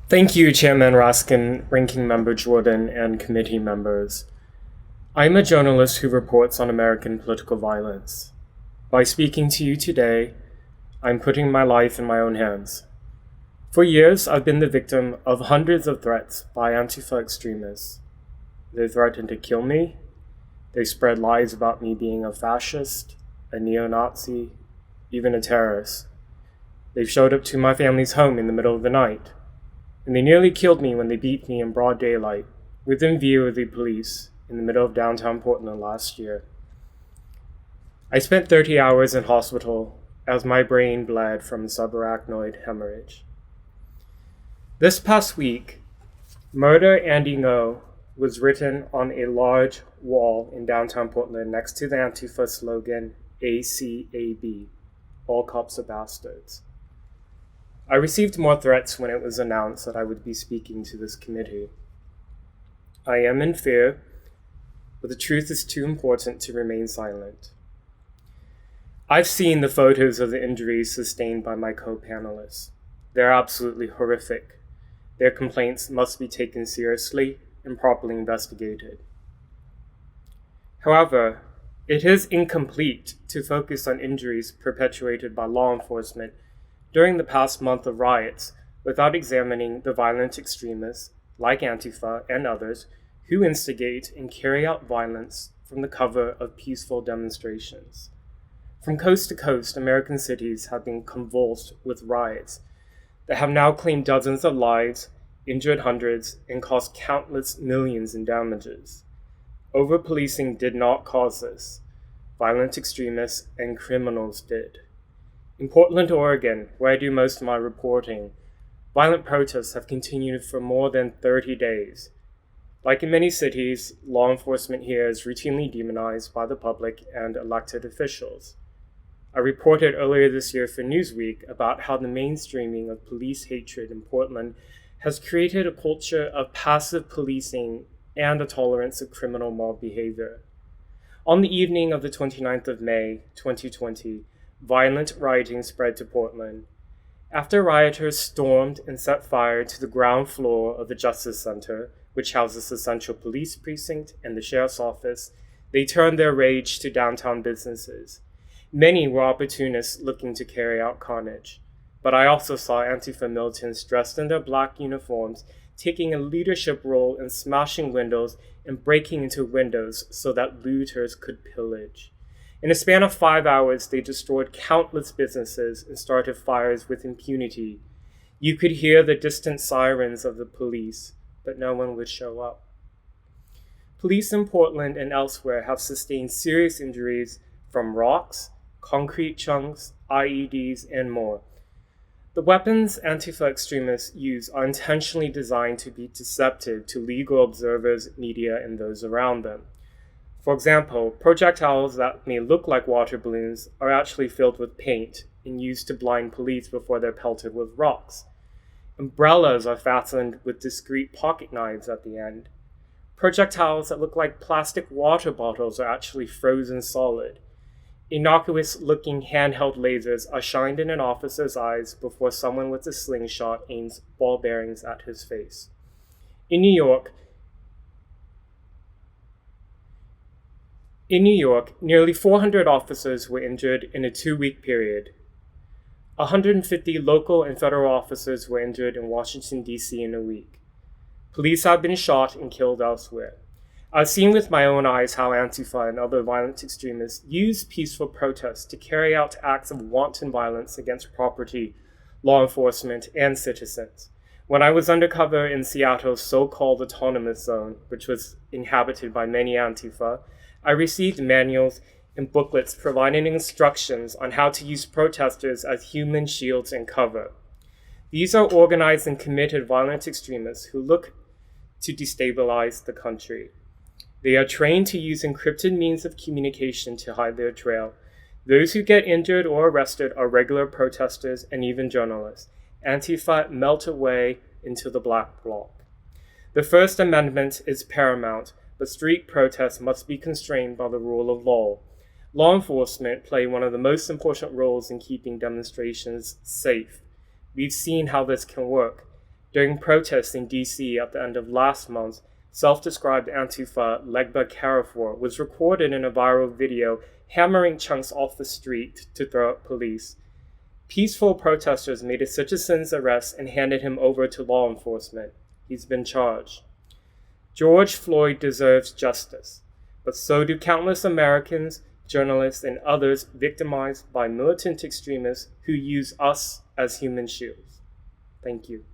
Thank you, Chairman Raskin, Ranking Member Jordan, and committee members. I'm a journalist who reports on American political violence. By speaking to you today, I'm putting my life in my own hands. For years, I've been the victim of hundreds of threats by Antifa extremists. They threatened to kill me. They spread lies about me being a fascist, a neo-Nazi, even a terrorist. They've showed up to my family's home in the middle of the night. And they nearly killed me when they beat me in broad daylight, within view of the police, in the middle of downtown Portland last year. I spent 30 hours in hospital as my brain bled from subarachnoid hemorrhage. This past week, "Murder Andy Ngo" was written on a large wall in downtown Portland next to the Antifa slogan, ACAB, all cops are bastards. I received more threats when it was announced that I would be speaking to this committee. I am in fear, but the truth is too important to remain silent. I've seen the photos of the injuries sustained by my co-panelists. They're absolutely horrific. Their complaints must be taken seriously and properly investigated. However, it is incomplete to focus on injuries perpetuated by law enforcement during the past month of riots without examining the violent extremists, like Antifa and others, who instigate and carry out violence from the cover of peaceful demonstrations. From coast to coast, American cities have been convulsed with riots that have now claimed dozens of lives, injured hundreds, and caused countless millions in damages. Over-policing did not cause this. Violent extremists and criminals did. In Portland, Oregon, where I do most of my reporting, violent protests have continued for more than 30 days. Like in many cities, law enforcement here is routinely demonized by the public and elected officials. I reported earlier this year for Newsweek about how the mainstreaming of police hatred in Portland has created a culture of passive policing and a tolerance of criminal mob behavior. On the evening of the 29th of May, 2020, violent rioting spread to Portland. After rioters stormed and set fire to the ground floor of the Justice Center, which houses the Central Police Precinct and the Sheriff's Office, they turned their rage to downtown businesses. Many were opportunists looking to carry out carnage, but I also saw Antifa militants dressed in their black uniforms taking a leadership role in smashing windows and breaking into windows so that looters could pillage. In a span of 5 hours, they destroyed countless businesses and started fires with impunity. You could hear the distant sirens of the police, but no one would show up. Police in Portland and elsewhere have sustained serious injuries from rocks, concrete chunks, IEDs, and more. The weapons Antifa extremists use are intentionally designed to be deceptive to legal observers, media, and those around them. For example, projectiles that may look like water balloons are actually filled with paint and used to blind police before they're pelted with rocks. Umbrellas are fastened with discreet pocket knives at the end. Projectiles that look like plastic water bottles are actually frozen solid. Innocuous-looking handheld lasers are shined in an officer's eyes before someone with a slingshot aims ball bearings at his face. In New York, nearly 400 officers were injured in a 2-week period. 150 local and federal officers were injured in Washington, D.C. in a week. Police have been shot and killed elsewhere. I've seen with my own eyes how Antifa and other violent extremists use peaceful protests to carry out acts of wanton violence against property, law enforcement, and citizens. When I was undercover in Seattle's so-called autonomous zone, which was inhabited by many Antifa, I received manuals and booklets providing instructions on how to use protesters as human shields and cover. These are organized and committed violent extremists who look to destabilize the country. They are trained to use encrypted means of communication to hide their trail. Those who get injured or arrested are regular protesters and even journalists. Antifa melt away into the black bloc. The First Amendment is paramount, but street protests must be constrained by the rule of law. Law enforcement play one of the most important roles in keeping demonstrations safe. We've seen how this can work. During protests in D.C. at the end of last month, self-described Antifa Legba Carafor was recorded in a viral video hammering chunks off the street to throw at police. Peaceful protesters made a citizen's arrest and handed him over to law enforcement. He's been charged. George Floyd deserves justice, but so do countless Americans, journalists, and others victimized by militant extremists who use us as human shields. Thank you.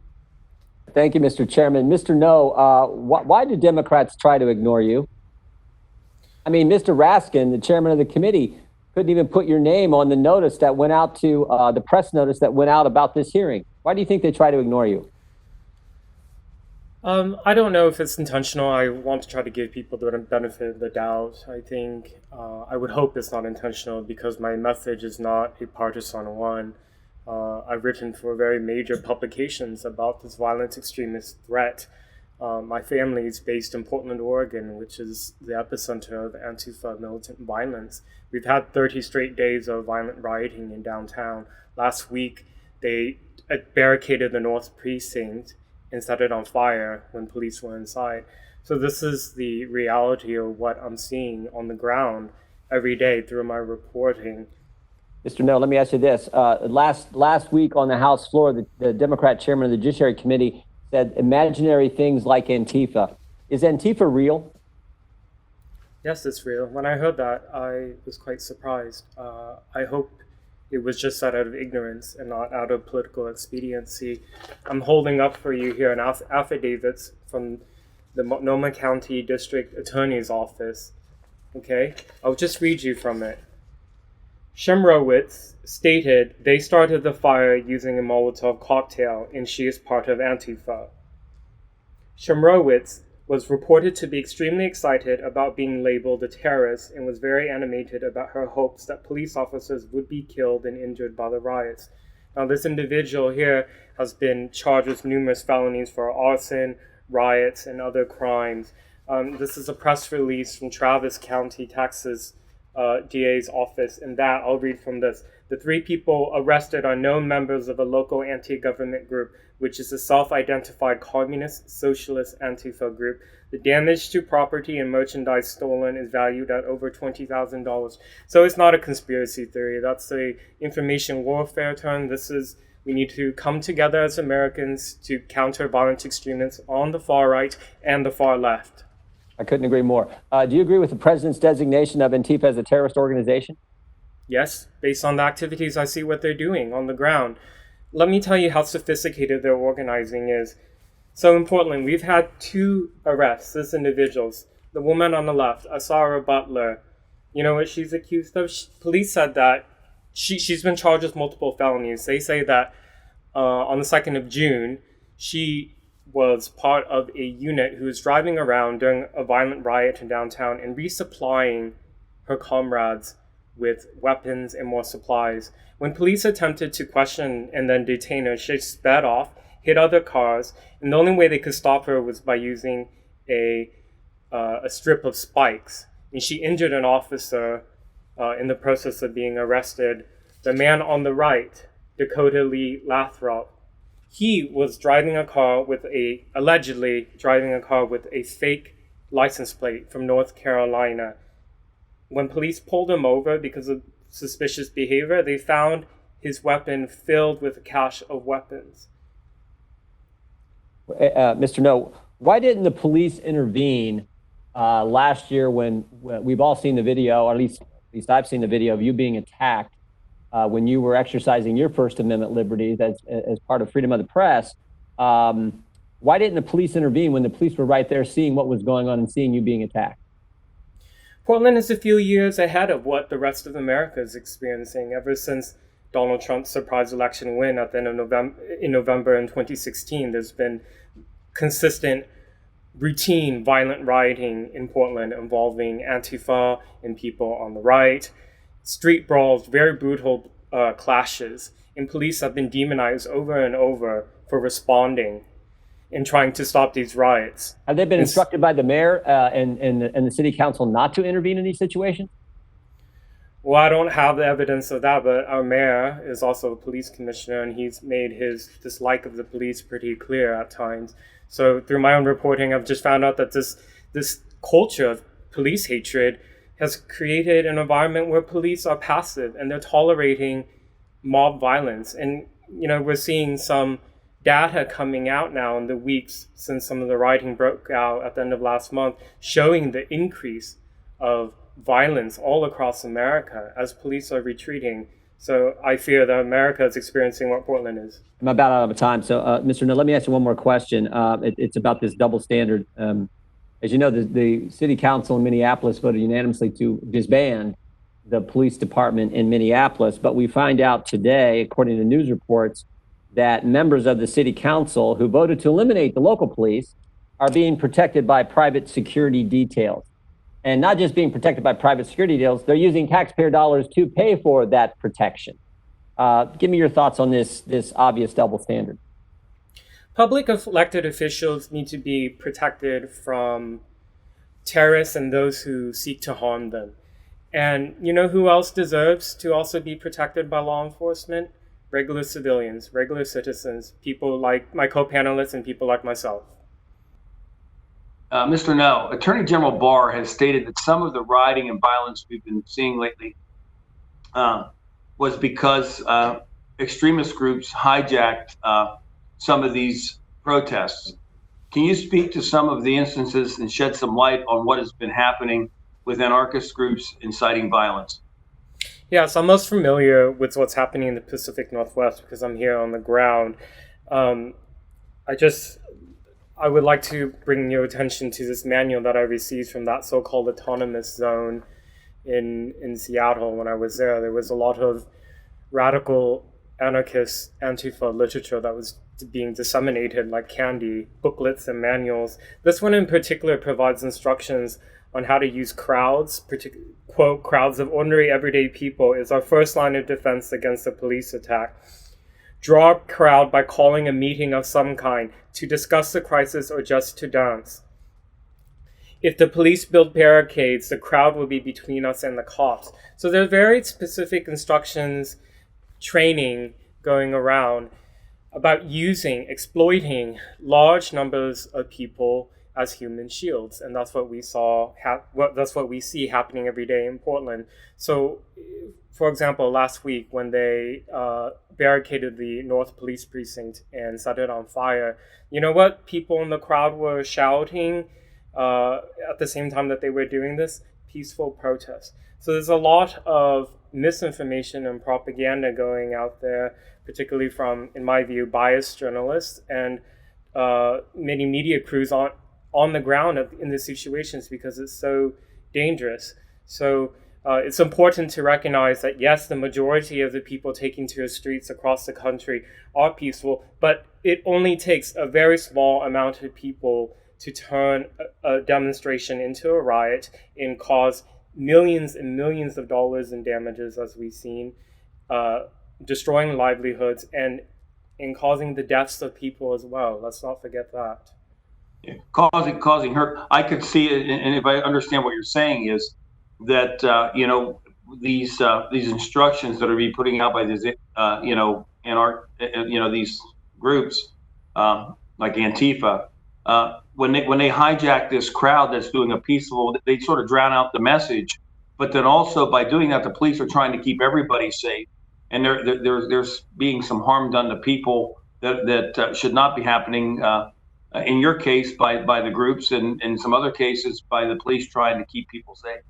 Thank you, Mr. Chairman. Mr. No, why do Democrats try to ignore you? I mean, Mr. Raskin, the chairman of the committee, couldn't even put your name on the notice that went out to the press notice that went out about this hearing. Why do you think they try to ignore you? I don't know if it's intentional. I want to try to give people the benefit of the doubt. I think I would hope it's not intentional because my message is not a partisan one. I've written for very major publications about this violent extremist threat. My family is based in Portland, Oregon, which is the epicenter of Antifa militant violence. We've had 30 straight days of violent rioting in downtown. Last week, they barricaded the North Precinct and set it on fire when police were inside. So this is the reality of what I'm seeing on the ground every day through my reporting. Mr. No, let me ask you this. Last week on the House floor, the Democrat chairman of the Judiciary Committee said imaginary things like Antifa. Is Antifa real? Yes, it's real. When I heard that, I was quite surprised. I hope it was just said out of ignorance and not out of political expediency. I'm holding up for you here an affidavit from the Multnomah County District Attorney's Office. Okay, I'll just read you from it. Shemrowitz stated they started the fire using a Molotov cocktail and she is part of Antifa. Shemrowitz was reported to be extremely excited about being labeled a terrorist and was very animated about her hopes that police officers would be killed and injured by the riots. Now, this individual here has been charged with numerous felonies for arson, riots, and other crimes. This is a press release from Travis County, Texas, DA's office, and that I'll read from this. The 3 people arrested are known members of a local anti-government group, which is a self-identified communist socialist Antifa group. The damage to property and merchandise stolen is valued at over $20,000. So it's not a conspiracy theory. That's a information warfare term. We need to come together as Americans to counter violent extremists on the far right and the far left. I couldn't agree more. Do you agree with the president's designation of Antifa as a terrorist organization? Yes, based on the activities I see what they're doing on the ground. Let me tell you how sophisticated their organizing is. So in Portland, we've had 2 arrests, these individuals. The woman on the left, Asara Butler, you know what she's accused of? Police said that she's been charged with multiple felonies. They say that on the 2nd of June, she was part of a unit who was driving around during a violent riot in downtown and resupplying her comrades with weapons and more supplies. When police attempted to question and then detain her, she sped off, hit other cars, and the only way they could stop her was by using a strip of spikes. And she injured an officer in the process of being arrested. The man on the right, Dakota Lee Lathrop, he was allegedly driving a car with a fake license plate from North Carolina. When police pulled him over because of suspicious behavior, they found his weapon filled with a cache of weapons. Mr. No, why didn't the police intervene last year when we've all seen the video, or at least I've seen the video of you being attacked when you were exercising your First Amendment liberties as part of freedom of the press? Why didn't the police intervene when the police were right there seeing what was going on and seeing you being attacked? Portland is a few years ahead of what the rest of America is experiencing ever since Donald Trump's surprise election win at the end of November in 2016. There's been consistent, routine violent rioting in Portland involving Antifa and people on the right, street brawls, very brutal clashes, and police have been demonized over and over for responding and trying to stop these riots. Have they been instructed by the mayor and the city council not to intervene in these situations? Well, I don't have the evidence of that, but our mayor is also a police commissioner, and he's made his dislike of the police pretty clear at times. So through my own reporting, I've just found out that this culture of police hatred has created an environment where police are passive and they're tolerating mob violence. And we're seeing some data coming out now in the weeks since some of the rioting broke out at the end of last month, showing the increase of violence all across America as police are retreating. So I fear that America is experiencing what Portland is. I'm about out of time. So, Mr. No, let me ask you one more question. It's about this double standard. As you know, the city council in Minneapolis voted unanimously to disband the police department in Minneapolis. But we find out today, according to news reports, that members of the city council who voted to eliminate the local police are being protected by private security details. And not just being protected by private security details, they're using taxpayer dollars to pay for that protection. Give me your thoughts on this obvious double standard. Public elected officials need to be protected from terrorists and those who seek to harm them. And you know who else deserves to also be protected by law enforcement? Regular civilians, regular citizens, people like my co-panelists and people like myself. Mr. No, Attorney General Barr has stated that some of the rioting and violence we've been seeing lately was because extremist groups hijacked some of these protests. Can you speak to some of the instances and shed some light on what has been happening with anarchist groups inciting violence? Yes, I'm most familiar with what's happening in the Pacific Northwest because I'm here on the ground. I would like to bring your attention to this manual that I received from that so-called autonomous zone in Seattle when I was there. There was a lot of radical anarchist Antifa literature that was being disseminated like candy, booklets and manuals. This one in particular provides instructions on how to use crowds, quote, crowds of ordinary everyday people is our first line of defense against a police attack. Draw a crowd by calling a meeting of some kind to discuss the crisis or just to dance. If the police build barricades, the crowd will be between us and the cops. So there are very specific instructions, training going around about exploiting large numbers of people as human shields, and that's what we that's what we see happening every day in Portland. So, for example, last week when they barricaded the North Police Precinct and set it on fire, you know what people in the crowd were shouting at the same time that they were doing this? Peaceful protest. So there's a lot of misinformation and propaganda going out there, particularly from, in my view, biased journalists and many media crews on the ground in these situations because it's so dangerous. So it's important to recognize that, yes, the majority of the people taking to the streets across the country are peaceful, but it only takes a very small amount of people to turn a demonstration into a riot and cause millions and millions of dollars in damages, as we've seen, destroying livelihoods and causing the deaths of people as well. Let's not forget that. Yeah. Causing hurt. I could see it, and if I understand what you're saying is that these instructions that are being putting out by these these groups like Antifa, when they hijack this crowd that's doing a peaceful, they sort of drown out the message. But then also by doing that, the police are trying to keep everybody safe, and there's being some harm done to people that should not be happening. In your case, by the groups, and in some other cases, by the police trying to keep people safe.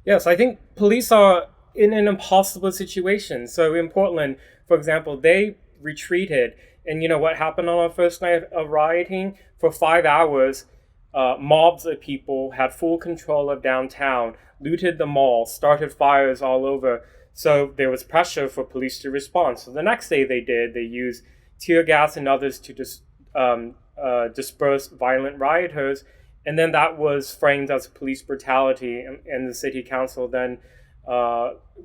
Yes, I think police are in an impossible situation. So in Portland, for example, they retreated. And you know what happened on our first night of rioting? For 5 hours, mobs of people had full control of downtown, looted the mall, started fires all over. So there was pressure for police to respond. So the next day they used tear gas and others to disperse violent rioters, and then that was framed as police brutality, and the city council then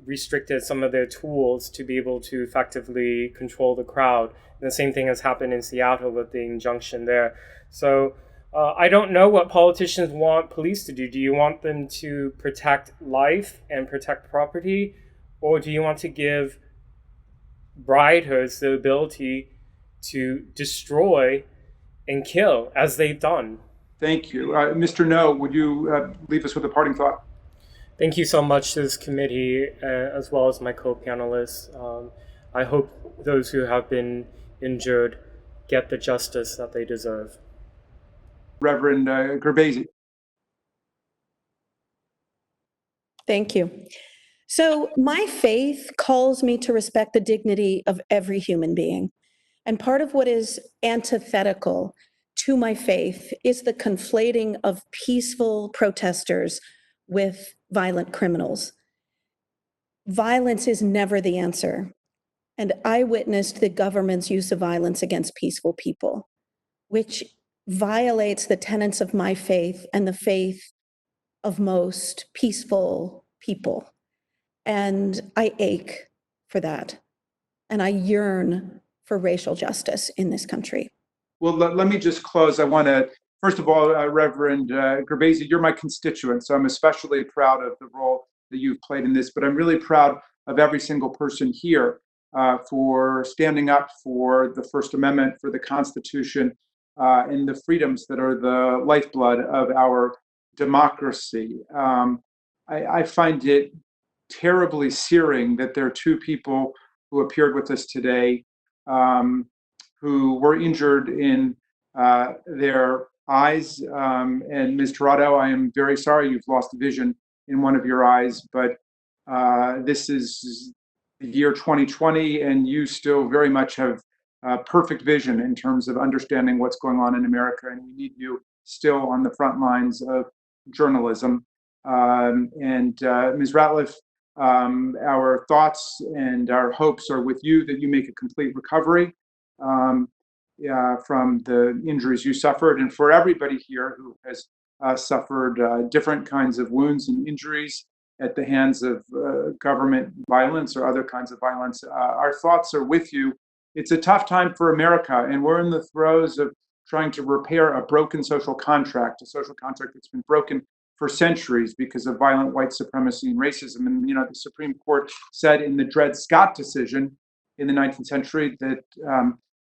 restricted some of their tools to be able to effectively control the crowd. And the same thing has happened in Seattle with the injunction there. So I don't know what politicians want police to do. Do you want them to protect life and protect property? Or do you want to give rioters the ability to destroy and kill as they've done? Thank you. Mr. No, would you leave us with a parting thought? Thank you so much to this committee, as well as my co-panelists. I hope those who have been injured get the justice that they deserve. Reverend Gerbasi. Thank you. So my faith calls me to respect the dignity of every human being. And part of what is antithetical to my faith is the conflating of peaceful protesters with violent criminals. Violence is never the answer. And I witnessed the government's use of violence against peaceful people, which violates the tenets of my faith and the faith of most peaceful people. And I ache for that. And I yearn for racial justice in this country. Well, let me just close. I want to, first of all, Reverend Gerbasi, you're my constituent, so I'm especially proud of the role that you've played in this, but I'm really proud of every single person here for standing up for the First Amendment, for the Constitution, and the freedoms that are the lifeblood of our democracy. I find it terribly searing that there are two people who appeared with us today who were injured in their eyes. And Ms. Tirado, I am very sorry you've lost vision in one of your eyes, but this is the year 2020, and you still very much have perfect vision in terms of understanding what's going on in America, and we need you still on the front lines of journalism. And Ms. Ratliff, our thoughts and our hopes are with you that you make a complete recovery from the injuries you suffered, and for everybody here who has suffered different kinds of wounds and injuries at the hands of government violence or other kinds of violence. Our thoughts are with you. It's a tough time for America, and we're in the throes of trying to repair a broken social contract, a social contract that's been broken for centuries because of violent white supremacy and racism. And, you know, the Supreme Court said in the Dred Scott decision in the 19th century that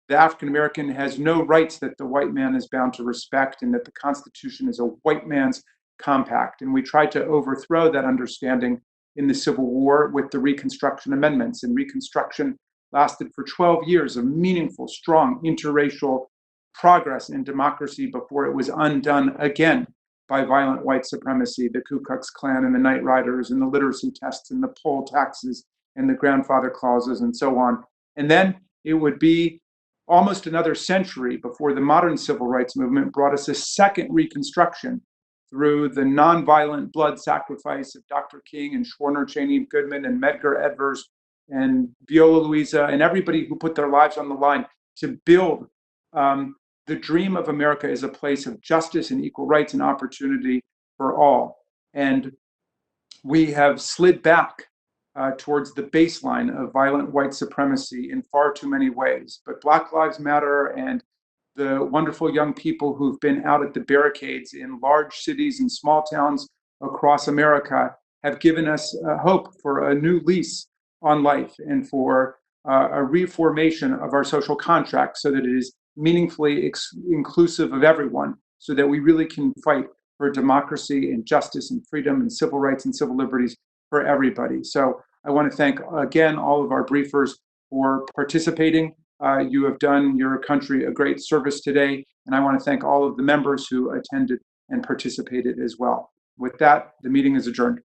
the African American has no rights that the white man is bound to respect, and that the Constitution is a white man's compact. And we tried to overthrow that understanding in the Civil War with the Reconstruction Amendments. And Reconstruction lasted for 12 years of meaningful, strong interracial progress in democracy before it was undone again by violent white supremacy, the Ku Klux Klan and the Night Riders and the literacy tests and the poll taxes and the grandfather clauses and so on. And then it would be almost another century before the modern civil rights movement brought us a second Reconstruction through the nonviolent blood sacrifice of Dr. King and Schwerner Chaney Goodman and Medgar Evers and Viola Luisa and everybody who put their lives on the line to build the dream of America as a place of justice and equal rights and opportunity for all. And we have slid back towards the baseline of violent white supremacy in far too many ways. But Black Lives Matter and the wonderful young people who've been out at the barricades in large cities and small towns across America have given us hope for a new lease on life and for a reformation of our social contract so that it is meaningfully inclusive of everyone, so that we really can fight for democracy and justice and freedom and civil rights and civil liberties for everybody. So I want to thank again all of our briefers for participating. You have done your country a great service today, and I want to thank all of the members who attended and participated as well. With that, the meeting is adjourned.